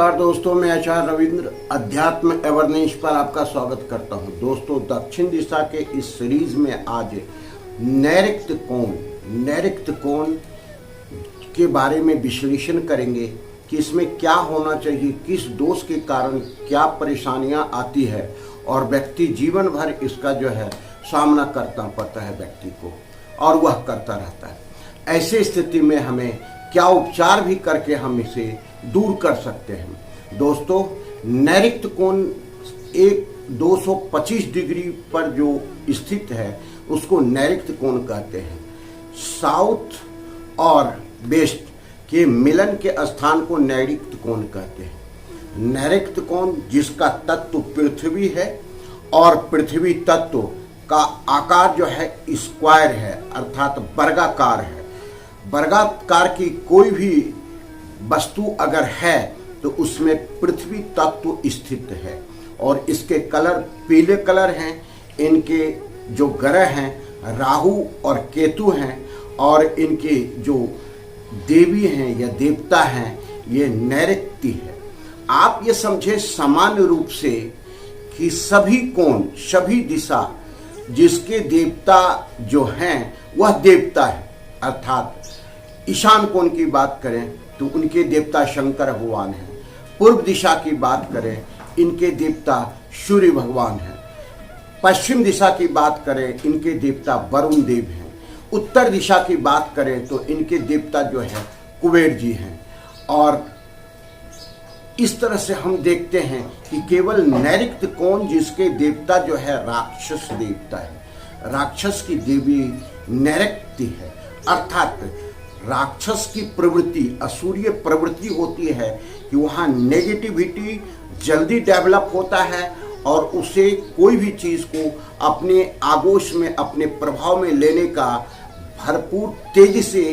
नमस्कार दोस्तों, मैं आचार्य रविंद्र अध्यात्म अवेयरनेस पर आपका स्वागत करता हूं। दोस्तों, दक्षिण दिशा के इस सीरीज में आज नैऋत्य कोण के बारे में विश्लेषण करेंगे कि इसमें क्या होना चाहिए, किस दोष के कारण क्या परेशानियां आती है और व्यक्ति जीवन भर इसका सामना करना पड़ता है व्यक्ति को, और वह करता रहता है। ऐसे स्थिति में हमें क्या उपचार भी करके हम इसे दूर कर सकते हैं। दोस्तों, नैऋत्य कोण एक 225 डिग्री पर जो स्थित है उसको नैऋत्य कोण कहते हैं। साउथ और वेस्ट के मिलन के स्थान को नैऋत्य कोण कहते हैं। नैऋत्य कोण जिसका तत्व पृथ्वी है और पृथ्वी तत्व का आकार स्क्वायर है, अर्थात वर्गाकार है। वर्गाकार की कोई भी वस्तु अगर है तो उसमें पृथ्वी तत्व स्थित है और इसके कलर पीले कलर हैं। इनके जो ग्रह हैं राहु और केतु हैं और इनके जो देवी हैं या देवता हैं ये नैऋत्य है। आप ये समझे सामान्य रूप से कि सभी कोण, सभी दिशा जिसके देवता जो हैं वह देवता है। अर्थात ईशान कोण की बात करें तो उनके देवता शंकर भगवान हैं। पूर्व दिशा की बात करें इनके देवता सूर्य भगवान हैं। पश्चिम दिशा की बात करें इनके देवता वरुण देव हैं। उत्तर दिशा की बात करें तो इनके देवता कुबेर जी हैं। और इस तरह से हम देखते हैं कि केवल नैऋत्य कोण जिसके देवता राक्षस देवता है। राक्षस की देवी नैऋत्य है, अर्थात राक्षस की प्रवृत्ति, असुरीय प्रवृत्ति होती है कि वहाँ नेगेटिविटी जल्दी डेवलप होता है और उसे कोई भी चीज़ को अपने आगोश में, अपने प्रभाव में लेने का भरपूर तेजी से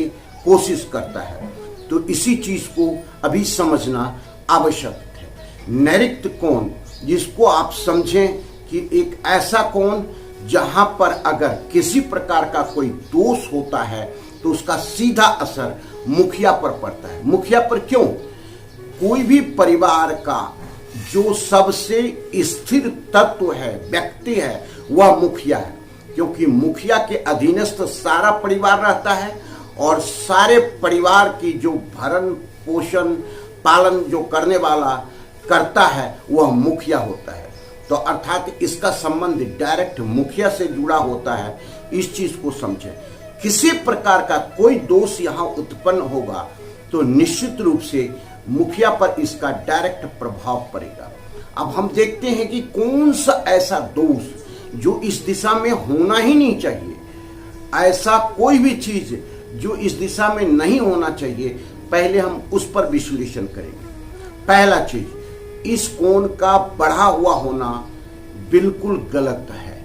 कोशिश करता है। तो इसी चीज़ को अभी समझना आवश्यक है। नैऋत्य कोण जिसको आप समझें कि एक ऐसा कोण जहाँ पर अगर किसी प्रकार का कोई दोष होता है तो उसका सीधा असर मुखिया पर पड़ता है। मुखिया पर क्यों? कोई भी परिवार का जो सबसे स्थिर तत्व है, व्यक्ति है, वह मुखिया है। क्योंकि मुखिया के अधीनस्थ सारा परिवार रहता है और सारे परिवार की जो भरण पोषण पालन जो करने वाला करता है वह मुखिया होता है। तो अर्थात इसका संबंध डायरेक्ट मुखिया से जुड़ा होता है। इस चीज को समझें। किसी प्रकार का कोई दोष यहाँ उत्पन्न होगा तो निश्चित रूप से मुखिया पर इसका डायरेक्ट प्रभाव पड़ेगा। अब हम देखते हैं कि कौन सा ऐसा दोष जो इस दिशा में होना ही नहीं चाहिए, ऐसा कोई भी चीज जो इस दिशा में नहीं होना चाहिए, पहले हम उस पर विश्लेषण करेंगे। पहला चीज, इस कोण का बढ़ा हुआ होना बिल्कुल गलत है,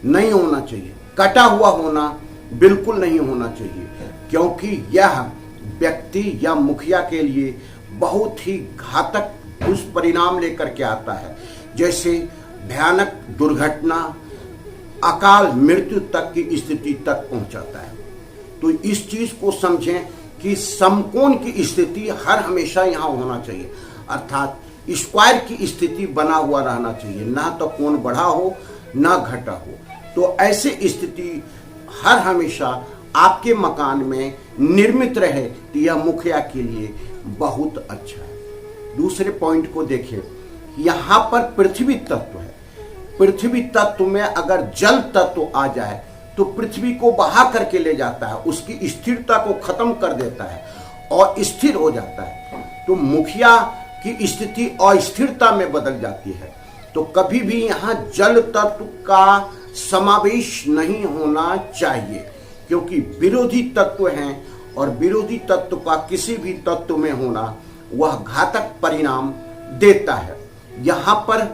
नहीं होना चाहिए। कटा हुआ होना बिल्कुल नहीं होना चाहिए, क्योंकि यह व्यक्ति या मुखिया के लिए बहुत ही घातक दुष्परिणाम लेकर के आता है। जैसे भयानक दुर्घटना, अकाल मृत्यु तक की स्थिति तक पहुंचाता है। तो इस चीज को समझें कि समकोण की स्थिति हर हमेशा यहाँ होना चाहिए, अर्थात स्क्वायर की स्थिति बना हुआ रहना चाहिए, ना तो कोण बढ़ा हो ना घटा हो। तो ऐसे स्थिति हर हमेशा आपके मकान में निर्मित रहे तो यह मुखिया के लिए बहुत अच्छा है। दूसरे पॉइंट को देखिए, यहाँ पर पृथ्वी तत्व है। पृथ्वी तत्व में अगर जल तत्व आ जाए तो पृथ्वी को बहा करके ले जाता है, उसकी स्थिरता को खत्म कर देता है और स्थिर हो जाता है। तो मुखिया की स्थिति अस्थिरता में बदल जाती है। तो कभी भी यहाँ जल तत्व का समावेश नहीं होना चाहिए, क्योंकि विरोधी तत्व हैं और विरोधी तत्व का किसी भी तत्व में होना वह घातक परिणाम देता है। यहाँ पर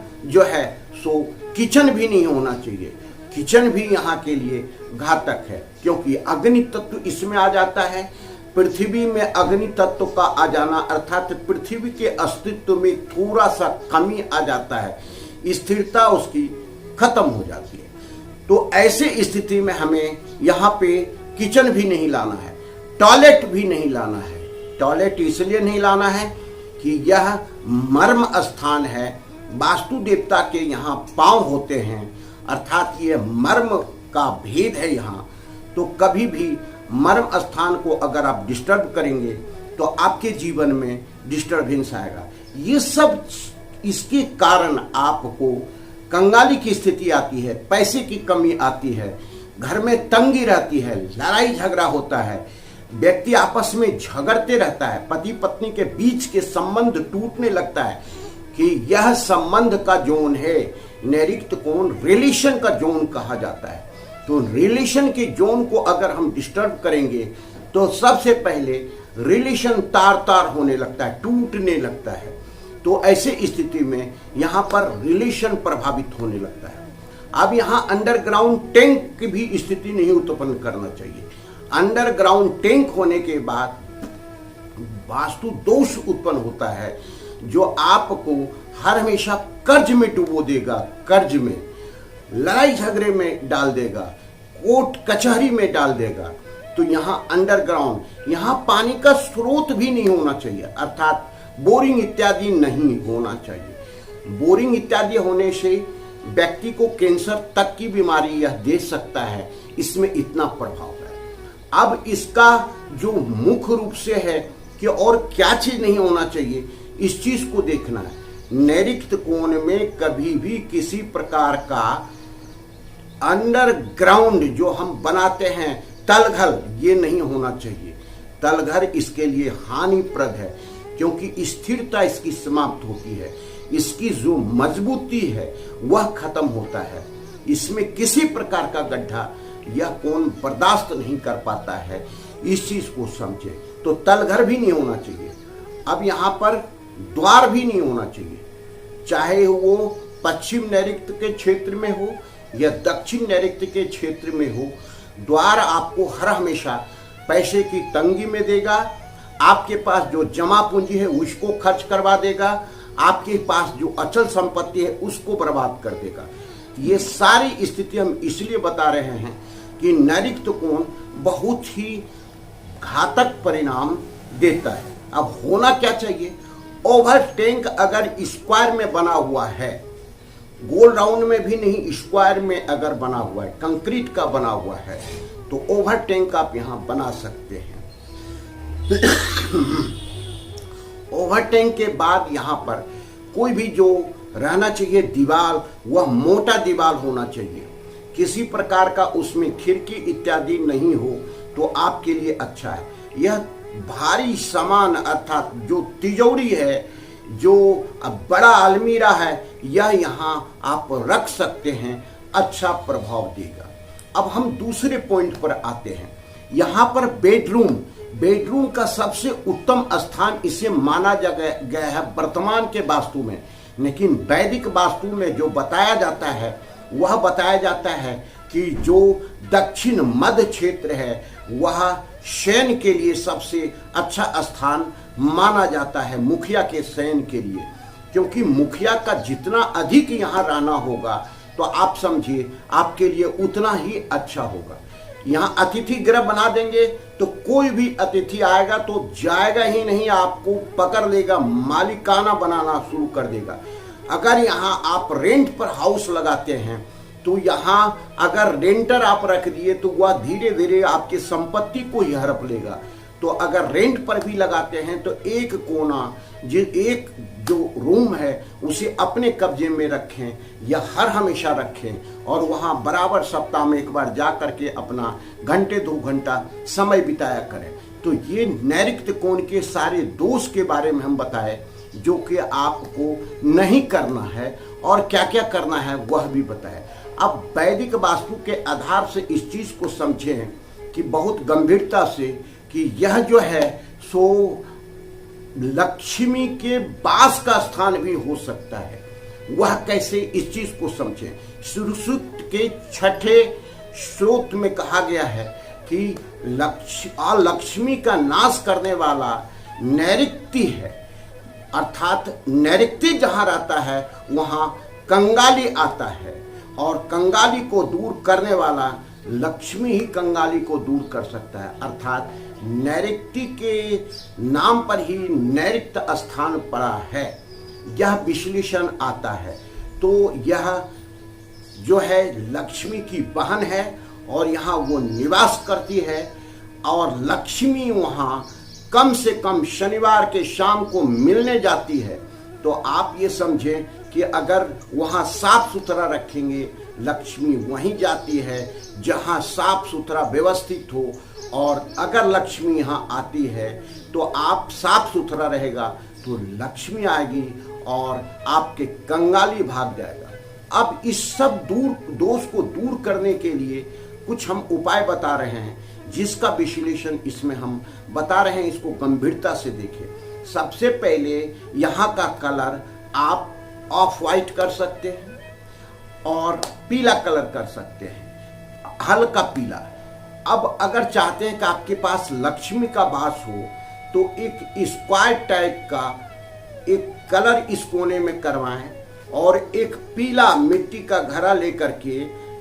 सो किचन भी नहीं होना चाहिए। किचन भी यहाँ के लिए घातक है, क्योंकि अग्नि तत्व इसमें आ जाता है। पृथ्वी में अग्नि तत्व का आ जाना अर्थात पृथ्वी के अस्तित्व में थोड़ा सा कमी आ जाता है, स्थिरता उसकी खत्म हो जाती है। तो ऐसे स्थिति में हमें यहाँ पे किचन भी नहीं लाना है, टॉयलेट भी नहीं लाना है। टॉयलेट इसलिए नहीं लाना है कि यह मर्म स्थान है। वास्तु देवता के यहाँ पांव होते हैं, अर्थात ये मर्म का भेद है यहाँ। तो कभी भी मर्म स्थान को अगर आप डिस्टर्ब करेंगे तो आपके जीवन में डिस्टर्बेंस आएगा। ये सब इसके कारण आपको कंगाली की स्थिति आती है, पैसे की कमी आती है, घर में तंगी रहती है, लड़ाई झगड़ा होता है, व्यक्ति आपस में झगड़ते रहता है, पति पत्नी के बीच के संबंध टूटने लगता है कि यह संबंध का जोन है। नैऋत्य कोण रिलेशन का जोन कहा जाता है। तो रिलेशन के जोन को अगर हम डिस्टर्ब करेंगे तो सबसे पहले रिलेशन तार तार होने लगता है, टूटने लगता है। तो ऐसे स्थिति में यहाँ पर रिलेशन प्रभावित होने लगता है। अब यहाँ अंडरग्राउंड टैंक की भी स्थिति नहीं उत्पन्न करना चाहिए। अंडरग्राउंड टैंक होने के बाद वास्तु दोष उत्पन्न होता है जो आपको हर हमेशा कर्ज में डुबो देगा, कर्ज में, लड़ाई झगड़े में डाल देगा, कोर्ट कचहरी में डाल देगा। तो यहाँ अंडरग्राउंड, यहाँ पानी का स्रोत भी नहीं होना चाहिए, अर्थात बोरिंग इत्यादि नहीं होना चाहिए। बोरिंग इत्यादि होने से व्यक्ति को कैंसर तक की बीमारी यह दे सकता है, इसमें इतना प्रभाव है। अब इसका जो मुख्य रूप से है कि और क्या चीज नहीं होना चाहिए, इस चीज को देखना है। नैऋत्य कोण में कभी भी किसी प्रकार का अंडरग्राउंड जो हम बनाते हैं तलघर, ये नहीं होना चाहिए। तलघर इसके लिए हानिप्रद है क्योंकि स्थिरता इसकी समाप्त होती है, इसकी जो मजबूती है वह खत्म होता है। इसमें किसी प्रकार का गड्ढा यह कोण बर्दाश्त नहीं कर पाता है, इस चीज को समझे। तो तलघर भी नहीं होना चाहिए। अब यहाँ पर द्वार भी नहीं होना चाहिए, चाहे वो पश्चिम नैऋत्य के क्षेत्र में हो या दक्षिण नैऋत्य के क्षेत्र में हो। द्वार आपको हर हमेशा पैसे की तंगी में देगा, आपके पास जो जमा पूंजी है उसको खर्च करवा देगा, आपके पास जो अचल संपत्ति है उसको बर्बाद कर देगा। ये सारी स्थिति हम इसलिए बता रहे हैं कि नैऋत्य कोण बहुत ही घातक परिणाम देता है। अब होना क्या चाहिए? ओवर टैंक अगर स्क्वायर में बना हुआ है, गोल राउंड में भी नहीं, स्क्वायर में अगर बना हुआ है, कंक्रीट का बना हुआ है, तो ओवर टैंक आप यहां बना सकते हैं। ओवर टैंक के बाद यहां पर कोई भी जो रहना चाहिए दीवार, वह मोटा दीवार होना चाहिए, किसी प्रकार का उसमें खिड़की इत्यादि नहीं हो तो आपके लिए अच्छा है। यह भारी सामान अर्थात जो तिजोरी है, जो बड़ा अलमीरा है, यह यहाँ आप रख सकते हैं, अच्छा प्रभाव देगा। अब हम दूसरे पॉइंट पर आते हैं। यहाँ पर बेडरूम, बेडरूम का सबसे उत्तम स्थान इसे माना गया है वर्तमान के वास्तु में, लेकिन वैदिक वास्तु में जो बताया जाता है वह बताया जाता है कि जो दक्षिण मध्य क्षेत्र है वह शयन के लिए सबसे अच्छा स्थान माना जाता है, मुखिया के शयन के लिए। क्योंकि मुखिया का जितना अधिक यहाँ रहना होगा तो आप समझिए आपके लिए उतना ही अच्छा होगा। यहाँ अतिथि गृह बना देंगे तो कोई भी अतिथि आएगा तो जाएगा ही नहीं, आपको पकड़ लेगा, मालिकाना बनाना शुरू कर देगा। अगर यहाँ आप रेंट पर हाउस लगाते हैं तो यहाँ अगर रेंटर आप रख दिए तो वह धीरे धीरे आपकी संपत्ति को ही हड़प लेगा। तो अगर रेंट पर भी लगाते हैं तो एक कोना, एक जो रूम है उसे अपने कब्जे में रखें या हर हमेशा रखें और वहाँ बराबर सप्ताह में एक बार जा करके अपना घंटे 2 घंटा समय बिताया करें। तो ये नैऋत्य कोण के सारे दोष के बारे में हम बताए जो कि आपको नहीं करना है और क्या क्या करना है वह भी बताए। अब वैदिक वास्तु के आधार से इस चीज को समझें कि बहुत गंभीरता से कि यह जो है सो लक्ष्मी के वास का स्थान भी हो सकता है। वह कैसे, इस चीज को समझें। सुश्रुत के 6ठे श्लोक में कहा गया है कि लक्ष्मी का नाश करने वाला नैऋत्य है, अर्थात नैऋत्य जहां रहता है वहां कंगाली आता है और कंगाली को दूर करने वाला लक्ष्मी ही कंगाली को दूर कर सकता है। अर्थात नैऋत्य के नाम पर ही नैऋत्य स्थान पड़ा है, यह विश्लेषण आता है। तो यह जो है लक्ष्मी की बहन है और यहाँ वो निवास करती है, और लक्ष्मी वहाँ कम से कम शनिवार के शाम को मिलने जाती है। तो आप ये समझें कि अगर वहाँ साफ सुथरा रखेंगे, लक्ष्मी वहीं जाती है जहाँ साफ सुथरा व्यवस्थित हो। और अगर लक्ष्मी यहाँ आती है तो आप साफ सुथरा रहेगा तो लक्ष्मी आएगी और आपके कंगाली भाग जाएगा। अब इस सब दोष को दूर करने के लिए कुछ हम उपाय बता रहे हैं, जिसका विश्लेषण इसमें हम बता रहे हैं। इसको गंभीरता से देखें। सबसे पहले यहाँ का कलर आप ऑफ वाइट कर सकते हैं और पीला कलर कर सकते हैं, हल्का पीला। अब अगर चाहते हैं कि आपके पास लक्ष्मी का वास हो तो एक स्क्वायर टाइप का एक कलर इस कोने में करवाएं और एक पीला मिट्टी का घड़ा लेकर के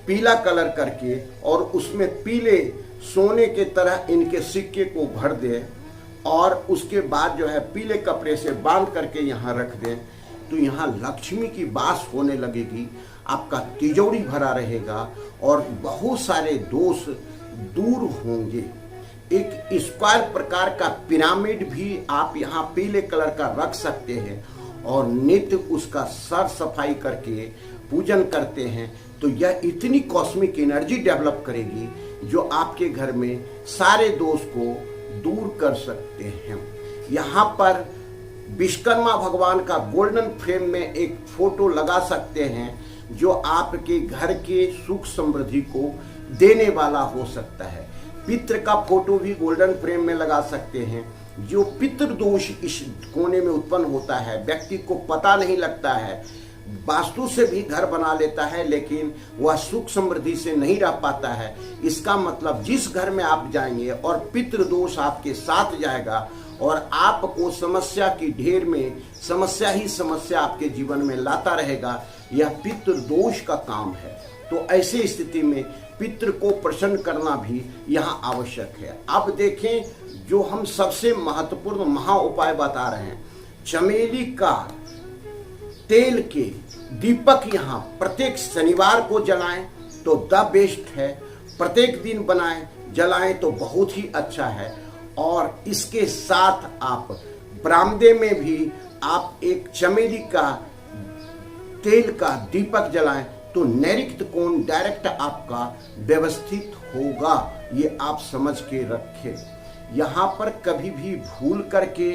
पीला कलर करके और उसमें पीले सोने के तरह इनके सिक्के को भर दें और उसके बाद जो है पीले कपड़े से बांध करके यहाँ रख दें। तो यहाँ लक्ष्मी की वास होने लगेगी, आपका तिजोरी भरा रहेगा और बहुत सारे दोष दूर होंगे। एक स्क्वायर प्रकार का पिरामिड भी आप यहाँ पीले कलर का रख सकते हैं और नित्य उसका सर सफाई करके पूजन करते हैं। तो यह इतनी कॉस्मिक एनर्जी डेवलप करेगी जो आपके घर में सारे दोष को दूर कर सकते हैं। यहाँ पर विश्वकर्मा भगवान का गोल्डन फ्रेम में एक फोटो लगा सकते हैं जो आपके घर के सुख समृद्धि को देने वाला हो सकता है। पितृ का फोटो भी गोल्डन फ्रेम में लगा सकते हैं। जो पितृ दोष इस कोने में उत्पन्न होता है, व्यक्ति को पता नहीं लगता है, वास्तु से भी घर बना लेता है लेकिन वह सुख समृद्धि से नहीं रह पाता है। इसका मतलब जिस घर में आप जाएंगे और पितृ दोष आपके साथ जाएगा और आपको समस्या की ढेर में समस्या ही समस्या आपके जीवन में लाता रहेगा, यह पितृ दोष का काम है। तो ऐसी स्थिति में पितृ को प्रसन्न करना भी यहाँ आवश्यक है। अब देखें जो हम सबसे महत्वपूर्ण महा उपाय बता रहे हैं, चमेली का तेल के दीपक यहाँ प्रत्येक शनिवार को जलाएं तो द बेस्ट है, प्रत्येक दिन बनाएं जलाएं तो बहुत ही अच्छा है। और इसके साथ आप बरामदे में भी आप एक चमेली का तेल का दीपक जलाएं तो नैऋत्य कोण डायरेक्ट आपका व्यवस्थित होगा। ये आप समझ के रखें। यहाँ पर कभी भी भूल करके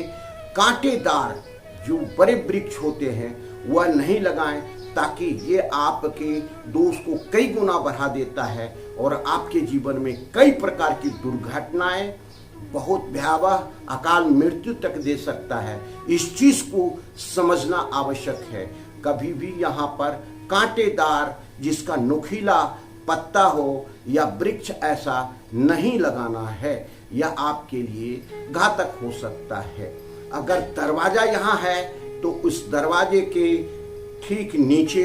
कांटेदार जो बड़े वृक्ष होते हैं वह नहीं लगाएं, ताकि ये आपके दोष को कई गुना बढ़ा देता है और आपके जीवन में कई प्रकार की दुर्घटनाएं, बहुत भयावह अकाल मृत्यु तक दे सकता है। इस चीज को समझना आवश्यक है। कभी भी यहाँ पर कांटेदार जिसका नुकीला पत्ता हो या वृक्ष ऐसा नहीं लगाना है, यह आपके लिए घातक हो सकता है। अगर दरवाजा यहाँ है तो उस दरवाजे के ठीक नीचे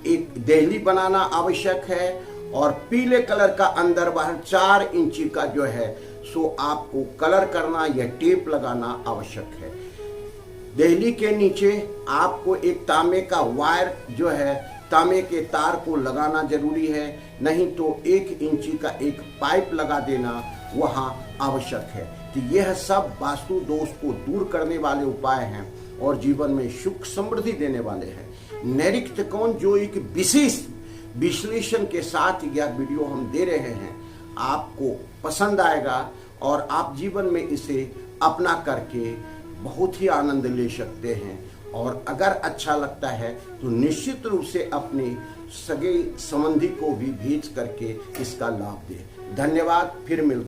एक देहली बनाना आवश्यक है और पीले कलर का अंदर बाहर 4 इंची का जो है सो आपको कलर करना या टेप लगाना आवश्यक है। देहली के नीचे आपको एक तांबे का वायर जो है तांबे के तार को लगाना जरूरी है, नहीं तो 1 इंची का एक पाइप लगा देना वहाँ आवश्यक है। तो यह सब वास्तु दोष को दूर करने वाले उपाय हैं और जीवन में सुख समृद्धि देने वाले हैं। नैऋत्य कोण जो एक विशेष विश्लेषण के साथ यह वीडियो हम दे रहे हैं, आपको पसंद आएगा और आप जीवन में इसे अपना करके बहुत ही आनंद ले सकते हैं। और अगर अच्छा लगता है तो निश्चित रूप से अपने सगे संबंधी को भी भेज करके इसका लाभ दें। धन्यवाद। फिर मिलते